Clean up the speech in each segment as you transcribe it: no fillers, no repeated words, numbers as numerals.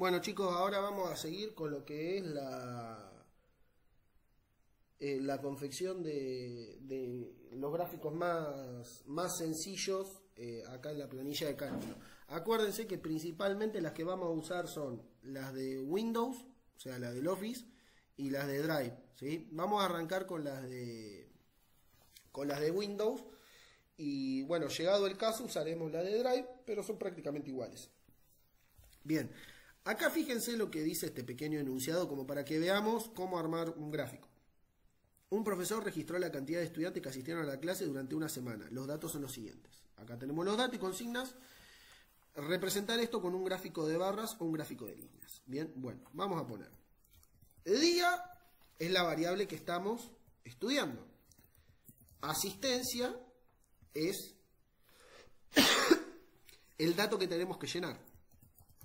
Bueno chicos, ahora vamos a seguir con lo que es la confección de los gráficos más sencillos acá en la planilla de cálculo. Acuérdense que principalmente las que vamos a usar son las de Windows, o sea, las del Office, y las de Drive, ¿sí? Vamos a arrancar con las de Windows, y bueno, llegado el caso usaremos la de Drive, pero son prácticamente iguales. Bien, acá fíjense lo que dice este pequeño enunciado como para que veamos cómo armar un gráfico. Un profesor registró la cantidad de estudiantes que asistieron a la clase durante una semana. Los datos son los siguientes. Acá tenemos los datos y consignas. Representar esto con un gráfico de barras o un gráfico de líneas. Bien, bueno, vamos a poner. El día es la variable que estamos estudiando. Asistencia es el dato que tenemos que llenar.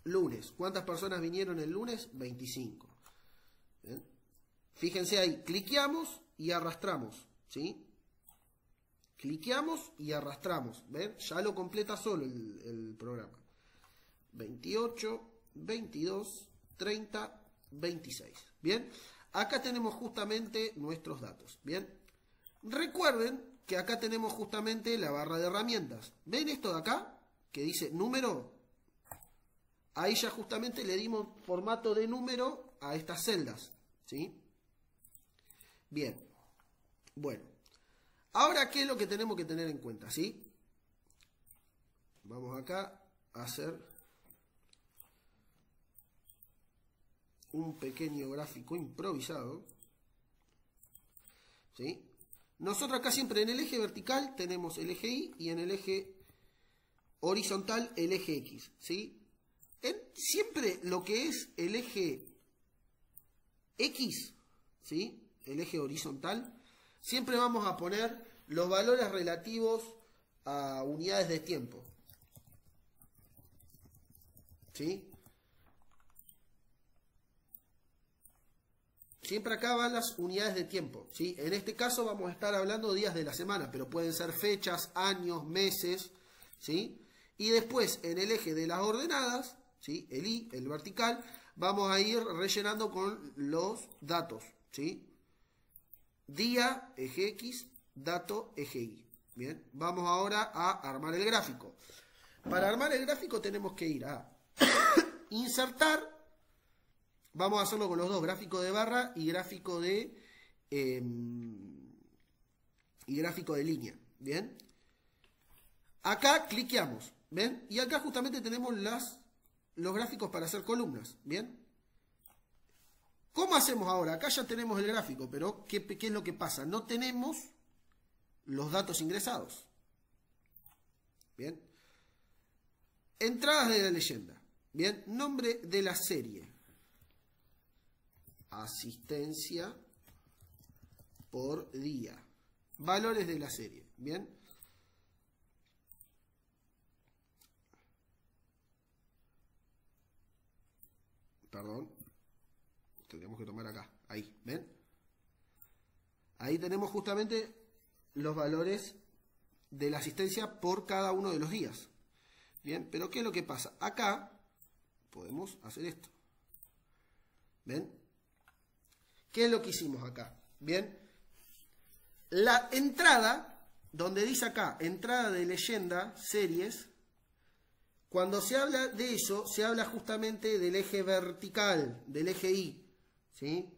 Lunes. ¿Cuántas personas vinieron el lunes? 25. ¿Bien? Fíjense ahí, cliqueamos y arrastramos, ¿sí? Cliqueamos y arrastramos, ¿ven? Ya lo completa solo el programa. 28, 22, 30, 26. ¿Bien? Acá tenemos justamente nuestros datos, ¿bien? Recuerden que acá tenemos justamente la barra de herramientas. ¿Ven esto de acá? Que dice número. Ahí ya justamente le dimos formato de número a estas celdas, ¿sí? Bien, bueno, ahora ¿qué es lo que tenemos que tener en cuenta? ¿Sí? Vamos acá a hacer un pequeño gráfico improvisado, ¿sí? Nosotros acá siempre en el eje vertical tenemos el eje Y y en el eje horizontal el eje X, ¿sí? Siempre lo que es el eje X, ¿sí? El eje horizontal, siempre vamos a poner los valores relativos a unidades de tiempo, ¿sí? Siempre acá van las unidades de tiempo, ¿sí? En este caso vamos a estar hablando de días de la semana, pero pueden ser fechas, años, meses, ¿sí? Y después en el eje de las ordenadas, ¿sí? El Y, el vertical, vamos a ir rellenando con los datos, ¿sí? Día, eje X, dato, eje Y. Bien, vamos ahora a armar el gráfico. Para armar el gráfico tenemos que ir a insertar. Vamos a hacerlo con los dos, gráfico de barra y gráfico de línea. Bien. Acá cliqueamos. ¿Ven? Y acá justamente tenemos los gráficos para hacer columnas. Bien. ¿Cómo hacemos ahora? Acá ya tenemos el gráfico, pero ¿qué es lo que pasa? No tenemos los datos ingresados. Bien. Entradas de la leyenda. Bien. Nombre de la serie. Asistencia por día. Valores de la serie. Bien. Perdón. Tendríamos que tomar acá. Ahí. ¿Ven? Ahí tenemos justamente los valores de la asistencia por cada uno de los días. Bien. Pero ¿qué es lo que pasa? Acá podemos hacer esto. ¿Ven? ¿Qué es lo que hicimos acá? Bien. La entrada, donde dice acá, entrada de leyenda, series, cuando se habla de eso, se habla justamente del eje vertical, del eje Y, ¿sí?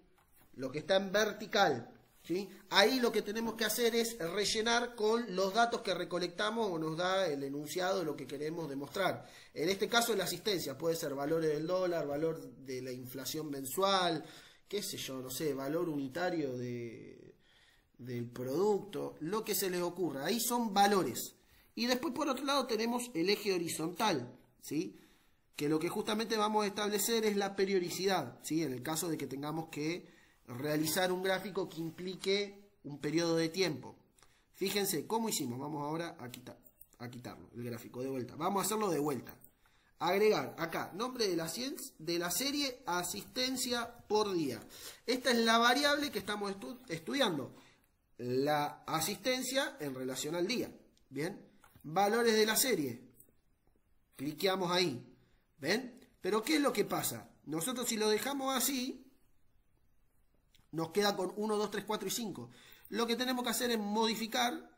Lo que está en vertical, ¿sí? Ahí lo que tenemos que hacer es rellenar con los datos que recolectamos o nos da el enunciado de lo que queremos demostrar. En este caso la asistencia puede ser valores del dólar, valor de la inflación mensual, qué sé yo, no sé, valor unitario del producto, lo que se les ocurra. Ahí son valores. Y después por otro lado tenemos el eje horizontal, ¿sí? Que lo que justamente vamos a establecer es la periodicidad, ¿sí? En el caso de que tengamos que realizar un gráfico que implique un periodo de tiempo. Fíjense, ¿cómo hicimos? Vamos ahora a quitarlo, el gráfico de vuelta. Vamos a hacerlo de vuelta. Agregar acá, nombre de la serie, asistencia por día. Esta es la variable que estamos estudiando. La asistencia en relación al día. Bien. Valores de la serie. Cliqueamos ahí. ¿Ven? Pero ¿qué es lo que pasa? Nosotros si lo dejamos así, nos queda con 1, 2, 3, 4 y 5. Lo que tenemos que hacer es modificar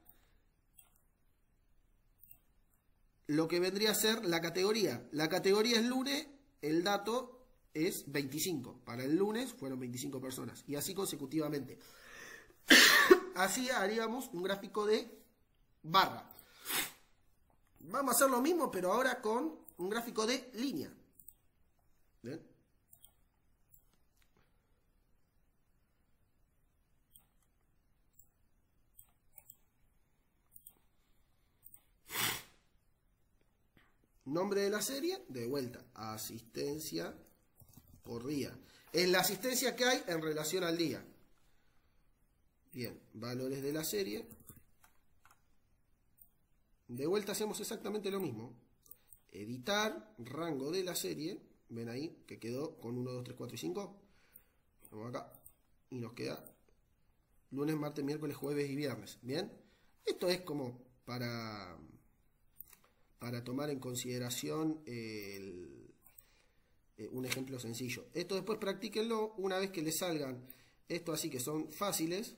lo que vendría a ser la categoría. La categoría es lunes, el dato es 25. Para el lunes fueron 25 personas. Y así consecutivamente. Así haríamos un gráfico de barra. Vamos a hacer lo mismo, pero ahora con un gráfico de línea. ¿Ven? Nombre de la serie, de vuelta, asistencia por día. Es la asistencia que hay en relación al día. Bien, valores de la serie. De vuelta hacemos exactamente lo mismo. Editar, rango de la serie. Ven ahí que quedó con 1, 2, 3, 4 y 5. Vamos acá. Y nos queda lunes, martes, miércoles, jueves y viernes. Bien. Esto es como para tomar en consideración un ejemplo sencillo. Esto después practíquenlo una vez que les salgan esto así que son fáciles.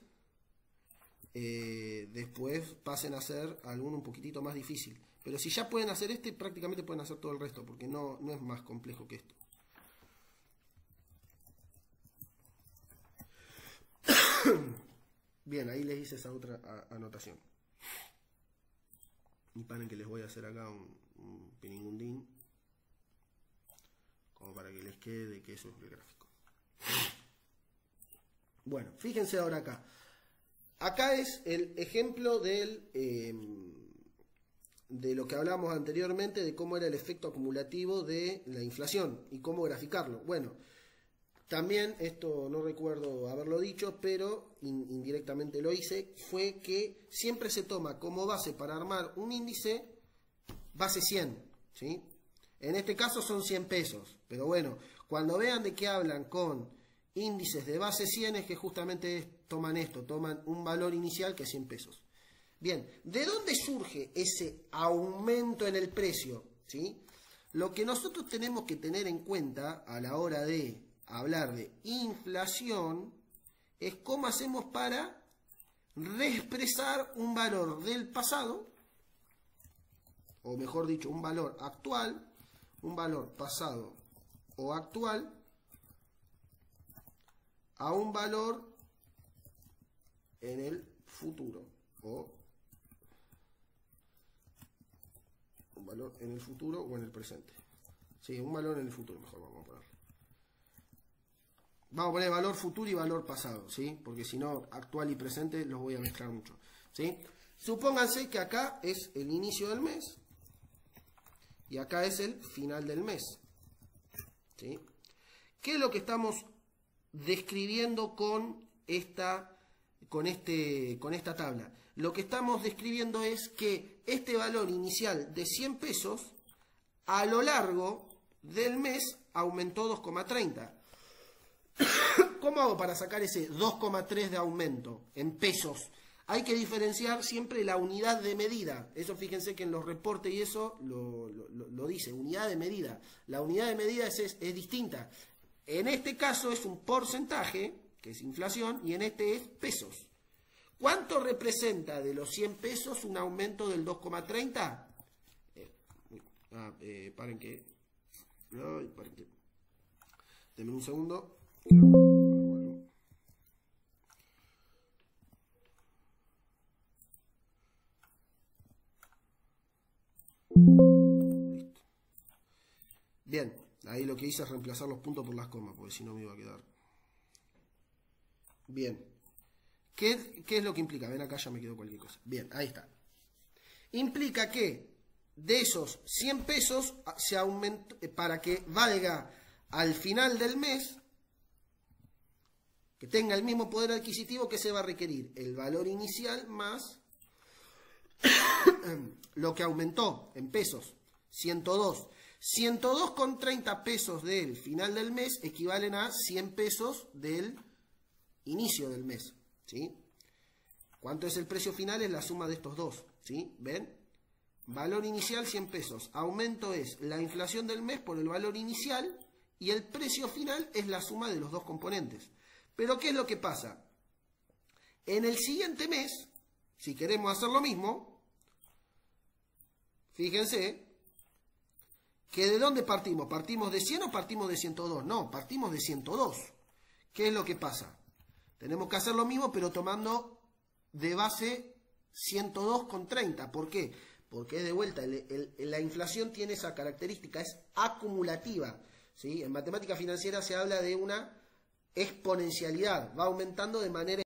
Después pasen a hacer alguno un poquitito más difícil. Pero si ya pueden hacer este, prácticamente pueden hacer todo el resto, porque no es más complejo que esto. Bien, ahí les hice esa otra anotación. Y paren que les voy a hacer acá un piningundín, como para que les quede que eso es el gráfico. Bueno, fíjense ahora acá. Acá es el ejemplo de lo que hablamos anteriormente, de cómo era el efecto acumulativo de la inflación y cómo graficarlo. Bueno, también, esto no recuerdo haberlo dicho, pero indirectamente lo hice, fue que siempre se toma como base para armar un índice, base 100, ¿sí? En este caso son 100 pesos, pero bueno, cuando vean de qué hablan con índices de base 100 es que justamente toman esto, toman un valor inicial que es 100 pesos. Bien, ¿de dónde surge ese aumento en el precio? ¿Sí? Lo que nosotros tenemos que tener en cuenta a la hora de hablar de inflación es cómo hacemos para reexpresar un valor del pasado, o mejor dicho, un valor actual, un valor pasado o actual, a un valor en el futuro, o un valor en el futuro o en el presente. Sí, un valor en el futuro, mejor vamos a poner. Vamos a poner valor futuro y valor pasado, ¿sí? Porque si no, actual y presente los voy a mezclar mucho, ¿sí? Supónganse que acá es el inicio del mes y acá es el final del mes, ¿sí? ¿Qué es lo que estamos describiendo con esta tabla? Lo que estamos describiendo es que este valor inicial de 100 pesos a lo largo del mes aumentó 2,30. ¿Cómo hago para sacar ese 2,3 de aumento en pesos? Hay que diferenciar siempre la unidad de medida. Eso fíjense que en los reportes y eso lo dice, unidad de medida. La unidad de medida es distinta. En este caso es un porcentaje, que es inflación, y en este es pesos. ¿Cuánto representa de los 100 pesos un aumento del 2,30? Paren que... Denme un segundo. Listo. Bien, ahí lo que hice es reemplazar los puntos por las comas, porque si no me iba a quedar. Bien. ¿Qué es lo que implica? Ven acá, ya me quedó cualquier cosa. Bien, ahí está. Implica que de esos 100 pesos se aumenta, para que valga al final del mes, que tenga el mismo poder adquisitivo, que se va a requerir el valor inicial más lo que aumentó en pesos, 102. 102,30 pesos del final del mes equivalen a 100 pesos del inicio del mes, ¿sí? ¿Cuánto es el precio final? Es la suma de estos dos, ¿sí? ¿Ven? valor inicial 100 pesos. Aumento es la inflación del mes por el valor inicial y el precio final es la suma de los dos componentes. Pero ¿qué es lo que pasa? En el siguiente mes, si queremos hacer lo mismo, fíjense que ¿de dónde partimos? ¿Partimos de 100 o partimos de 102? No, partimos de 102. ¿Qué es lo que pasa? Tenemos que hacer lo mismo, pero tomando de base 102,30. ¿Por qué? Porque de vuelta, la inflación tiene esa característica, es acumulativa, ¿sí? En matemática financiera se habla de una exponencialidad, va aumentando de manera